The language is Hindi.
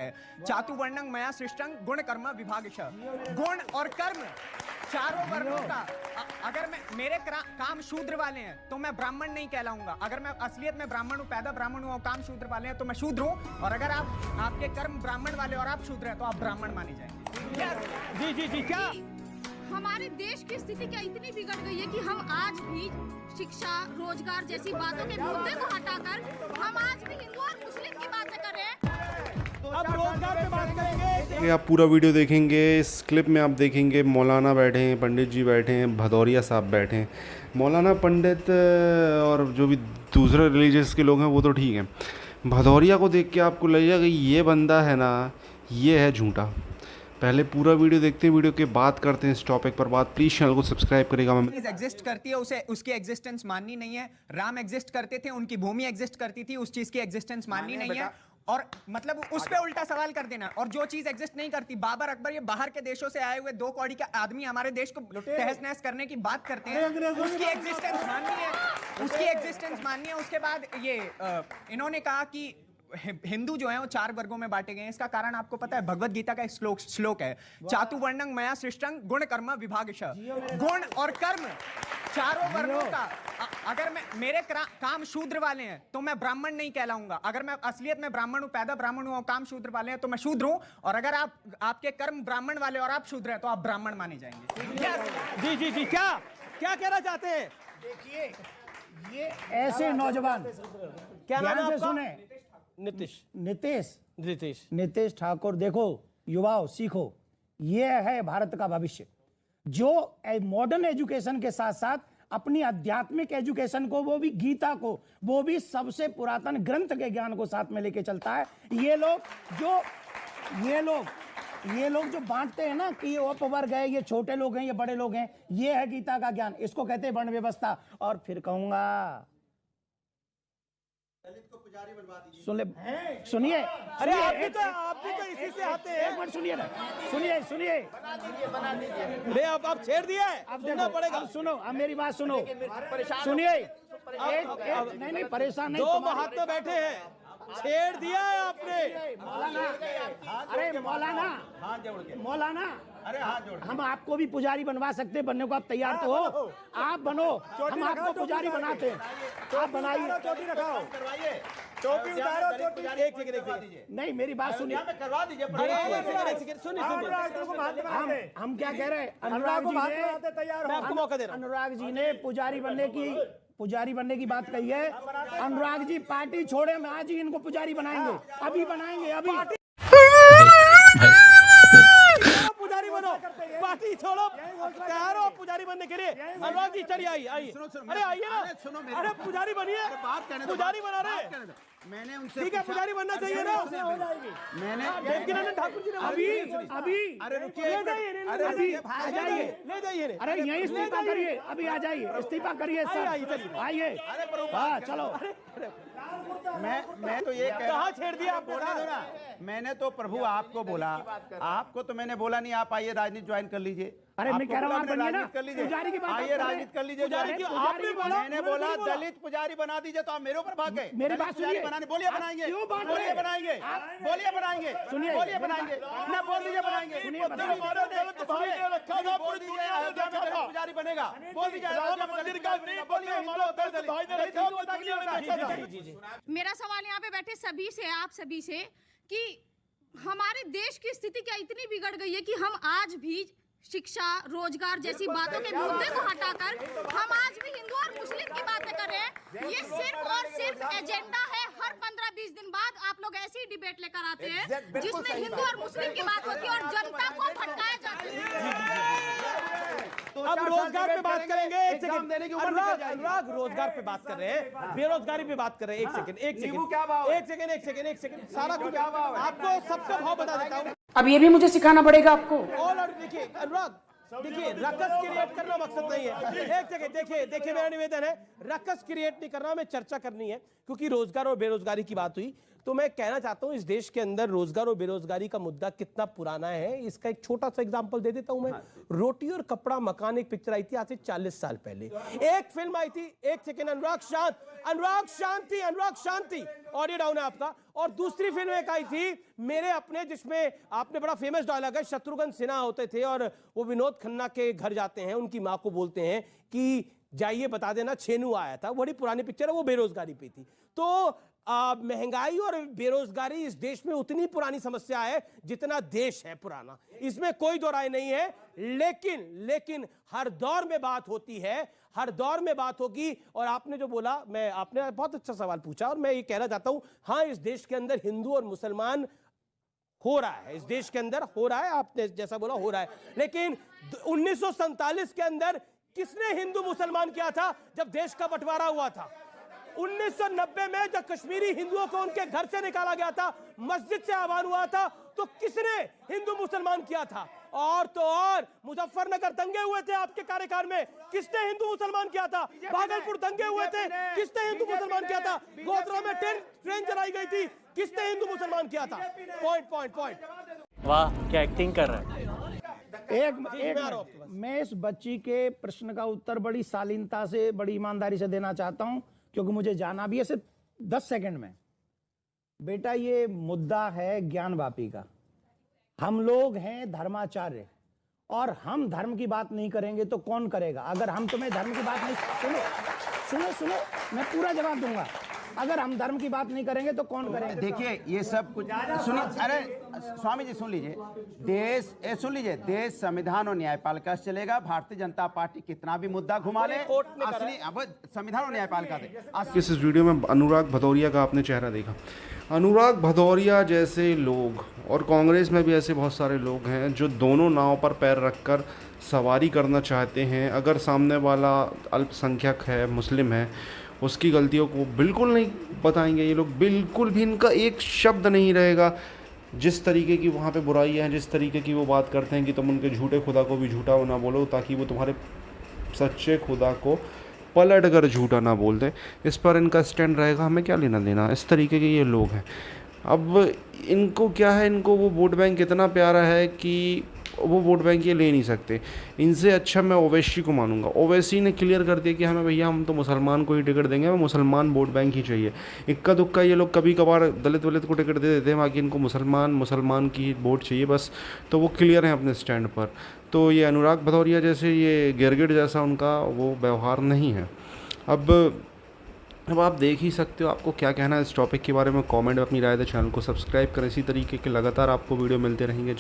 है। चातुर्वर्ण्यं मया सृष्टं गुण कर्म विभागशः। गुण और कर्म चारों वर्णों का अगर मेरे काम शूद्र वाले हैं तो मैं ब्राह्मण नहीं कहलाऊंगा। अगर मैं असलियत में ब्राह्मण हूं, पैदा ब्राह्मण हूं और काम शूद्र वाले हैं तो मैं शूद्र हूं। और अगर आपके कर्म ब्राह्मण वाले और आप शूद्र हैं तो आप ब्राह्मण माने जाएंगे। जी क्या हमारे देश की स्थिति क्या इतनी बिगड़ गई है कि हम आज भी शिक्षा, रोजगार जैसी बातों के मुद्दे को हटाकर हम आज भी हिंदू और मुस्लिम की बातें कर रहे हैं। अब रोजगार पे बात करेंगे। आप पूरा वीडियो देखेंगे, इस क्लिप में आप देखेंगे मौलाना बैठे हैं, पंडित जी बैठे हैं, भदौरिया साहब बैठे हैं। मौलाना, पंडित और जो भी दूसरे रिलीजियस के लोग हैं वो तो ठीक हैं। भदौरिया को देख के आपको लगेगा कि ये बंदा है ना, ये है झूठा। पहले पूरा वीडियो देखते हैं, वीडियो के बाद करते हैं इस टॉपिक पर बात। प्लीज़ चैनल को सब्सक्राइब करेगा। मैं एग्जिस्ट करती है उसे उसकी एग्जिस्टेंस माननी नहीं है। राम एग्जिस्ट करते थे, उनकी भूमि एग्जिस्ट करती थी, उस चीज की एग्जिस्टेंस माननी नहीं है। और मतलब उस पे उल्टा सवाल कर देना। और जो चीज एग्जिस्ट नहीं करती, बाबर अकबर ये बाहर के देशों से आए हुए 2 कौड़ी का आदमी हमारे देश को तहस नहस करने की बात करते हैं, उसकी एग्जिस्टेंस माननी है, उसकी एग्जिस्टेंस माननी है। उसके बाद ये इन्होंने कहा कि हिंदू जो है वो 4 वर्गों में बांटे गए हैं। इसका कारण आपको पता है, भगवत गीता का एक श्लोक है, चातुर्वर्ण्यं मया सृष्टं गुण कर्म विभागशः। गुण और कर्म चारों वर्णों का अगर मेरे काम शूद्र वाले हैं तो मैं ब्राह्मण नहीं कहलाऊंगा। अगर मैं असलियत में ब्राह्मण हूं, पैदा ब्राह्मण हूं और काम शूद्र वाले हैं तो मैं शूद्र हूं। और अगर आपके कर्म ब्राह्मण वाले और आप शूद्र हैं तो आप ब्राह्मण माने जाएंगे। जी क्या कहना चाहते हैं? देखिए, ये ऐसे नौजवान, क्या नाम है आपका? सुने, नीतीश नीतीश ठाकुर। देखो युवाओं, सीखो, ये है भारत का भविष्य, जो मॉडर्न एजुकेशन के साथ साथ अपनी आध्यात्मिक एजुकेशन को, वो भी गीता को, वो भी सबसे पुरातन ग्रंथ के ज्ञान को साथ में लेके चलता है। ये लोग जो बांटते हैं ना कि ये उपवर्ग है, ये छोटे लोग हैं, ये बड़े लोग हैं, ये है गीता का ज्ञान। इसको कहते हैं वर्ण व्यवस्था। और फिर कहूंगा, सुनिए, अरे आप भी तो इसी से आते हैं। एक मिनट सुनिए ना, सुनिए। ले अब छेड़ दिया है, अब सुनना पड़ेगा। अब सुनो, अब मेरी बात सुनो, सुनिए। नहीं परेशान नहीं, 2 महात्मा बैठे हैं, छेड़ दिया है आपने। अरे मौलाना, अरे हम आपको भी पुजारी बनवा सकते हैं। बनने को आप तैयार तो हो? आप बनो, हम आपको पुजारी बनाते हैं। आप बनाइए, चोटी रखाओ, टोपी उतारो, चोटी। एक सेकंड, नहीं मेरी बात सुनिए, करवा दीजिए। हम क्या कह रहे हैं, अनुराग जी ने पुजारी बनने की बात कही है। अनुराग जी पार्टी छोड़े, हम आज ही इनको पुजारी बनाएंगे, अभी बनाएंगे, अभी। पुजारी बनो, पार्टी छोड़ो, तैयार हो पुजारी बनने के लिए? अनुराग जी चलिए, आइए। अरे आइए ना, अरे पुजारी बनिए, पुजारी बना रहे। मैंने उनसे ठीक है, पुजारी बनना चाहिए ना। मैंने देवकीनंदन ठाकुर जी ने अभी अरे रुकिए, अभी आ जाइए, ले जाइए। अरे यही इस्तीफा करिए, अभी आ जाइए, इस्तीफा करिए सब, आइए। हाँ चलो। मैं तो ये कहाँ छेड़ दिया आप? बोलने दो ना। मैंने तो प्रभु आपको बोला, आपको तो मैंने बोला नहीं आप आइए राजनीति ज्वाइन कर लीजिए। अरे मैं कह रहा हूँ आप बनिए ना, कर लीजिए, पुजारी की बात आइए राजनीति कर लीजिए। आपने बोला, मैंने बोला दलित पुजारी बना दीजिए, तो आप मेरे ऊपर भाग गए। मेरी बात सुनिए, बोलिए बनाएंगे, बोलिए बनाएंगे, बोलिए बनाएंगे, सुनिए, बोलिए बनाएंगे, ना बोल दीजिए बनाएंगे। पुजारी बनेगा, बोल दीजिए। मेरा सवाल यहाँ पे बैठे सभी से, आप सभी से, कि हमारे देश की स्थिति क्या इतनी बिगड़ गई है कि हम आज भी शिक्षा, रोजगार जैसी बातों के मुद्दे को हटाकर हम आज भी हिंदू और मुस्लिम की बातें कर रहे हैं। ये सिर्फ और सिर्फ एजेंडा है। हर 15-20 दिन बाद आप लोग ऐसी डिबेट लेकर आते हैं जिसमें हिंदू और मुस्लिम की बात होती है और जनता को भटकाया जाता है। अब रोजगार पे बात करेंगे। एक सेकंड, अनुराग रोजगार पे बात कर रहे हैं, बेरोजगारी पे बात कर रहे हैं। एक सेकंड, सारा कुछ आपको सबका भाव बता देता हूँ। अब ये भी मुझे सिखाना पड़ेगा आपको। और देखिए अनुराग, देखिए रकस क्रिएट करना मकसद नहीं है। एक सेकंड, देखिए मेरा निवेदन है, रकस क्रिएट नहीं करना, हमें चर्चा करनी है, क्योंकि रोजगार और बेरोजगारी की बात हुई। तो मैं कहना चाहता हूं इस देश के अंदर रोजगार और बेरोजगारी का मुद्दा कितना पुराना है, इसका एक छोटा सा एग्जांपल दे देता हूं मैं। रोटी और कपड़ा मकान एक पिक्चर आई थी आज से 40 साल पहले। एक फिल्म आई थी, एक सेकेंड, अनुराग शांति, ऑडियो डाउन है आपका। और दूसरी फिल्म एक आई थी मेरे अपने, जिसमें आपने बड़ा फेमस डायलॉग है, शत्रुघ्न सिन्हा होते थे और वो विनोद खन्ना के घर जाते हैं, उनकी मां को बोलते हैं कि जाइए बता देना छेनू आया था। बड़ी पुरानी पिक्चर है, वो बेरोजगारी पे थी। तो महंगाई और बेरोजगारी इस देश में उतनी पुरानी समस्या है जितना देश है पुराना, इसमें कोई दो राय नहीं है। लेकिन हर दौर में बात होती है, हर दौर में बात होगी। और आपने जो बोला, आपने बहुत अच्छा सवाल पूछा और मैं ये कहना चाहता हूं, हाँ इस देश के अंदर हिंदू और मुसलमान हो रहा है, इस देश के अंदर हो रहा है, आपने जैसा बोला हो रहा है। लेकिन 1947 के अंदर किसने हिंदू मुसलमान किया था जब देश का बंटवारा हुआ था? 1990 में जब कश्मीरी हिंदुओं को उनके घर से निकाला गया था, मस्जिद से आह्वान हुआ था, तो किसने हिंदू मुसलमान किया था? और तो और मुजफ्फरनगर दंगे हुए थे आपके कार्यकाल में, किसने हिंदू मुसलमान किया था? भागलपुर दंगे हुए थे, किसने हिंदू मुसलमान किया था? गोधरा में ट्रेन चलाई गई थी, किसने हिंदू मुसलमान किया था? पॉइंट। वाह क्या एक्टिंग कर रहा है। मैं इस बच्ची के प्रश्न का उत्तर बड़ी शालीनता से, बड़ी ईमानदारी से देना चाहता हूं, क्योंकि मुझे जाना भी है सिर्फ 10 सेकंड में। बेटा, ये मुद्दा है ज्ञानवापी का। हम लोग हैं धर्माचार्य, और हम धर्म की बात नहीं करेंगे तो कौन करेगा? अगर हम तुम्हें धर्म की बात नहीं सुनो, मैं पूरा जवाब दूंगा। अगर हम धर्म की बात नहीं करेंगे तो कौन करेंगे? देखिए ये सब कुछ सुनिए, अरे स्वामी जी सुन लीजिए, देश संविधान और न्यायपालिका से चलेगा। भारतीय जनता पार्टी कितना भी मुद्दा घुमा ले, असली अब संविधान और न्यायपालिका दे। इस वीडियो में अनुराग भदौरिया का आपने चेहरा देखा। अनुराग भदौरिया जैसे लोग, और कांग्रेस में भी ऐसे बहुत सारे लोग हैं जो दोनों नाव पर पैर रखकर सवारी करना चाहते हैं। अगर सामने वाला अल्पसंख्यक है, मुस्लिम है, उसकी गलतियों को बिल्कुल नहीं बताएंगे ये लोग, बिल्कुल भी इनका एक शब्द नहीं रहेगा। जिस तरीके की वहाँ पे बुराइयाँ हैं, जिस तरीके की वो बात करते हैं कि तुम उनके झूठे खुदा को भी झूठा ना बोलो, ताकि वो तुम्हारे सच्चे खुदा को पलट कर झूठा ना बोल दे, इस पर इनका स्टैंड रहेगा। हमें क्या लेना देना, इस तरीके के ये लोग हैं। अब इनको क्या है, इनको वो वोट बैंक इतना प्यारा है कि वो वोट बैंक ये ले नहीं सकते। इनसे अच्छा मैं ओवैसी को मानूंगा। ओवैसी ने क्लियर कर दिया कि हमें भैया हम तो मुसलमान को ही टिकट देंगे, हमें मुसलमान वोट बैंक ही चाहिए। इक्का दुक्का ये लोग कभी कभार दलित वलित को टिकट दे देते हैं, बाकी इनको मुसलमान की वोट चाहिए बस। तो वो क्लियर हैं अपने स्टैंड पर। तो ये अनुराग भदौरिया जैसे, ये गिरगिट जैसा उनका वो व्यवहार नहीं है। अब आप देख ही सकते हो, आपको क्या कहना है इस टॉपिक के बारे में कमेंट में अपनी राय दें। चैनल को सब्सक्राइब करें, इसी तरीके के लगातार आपको वीडियो मिलते रहेंगे।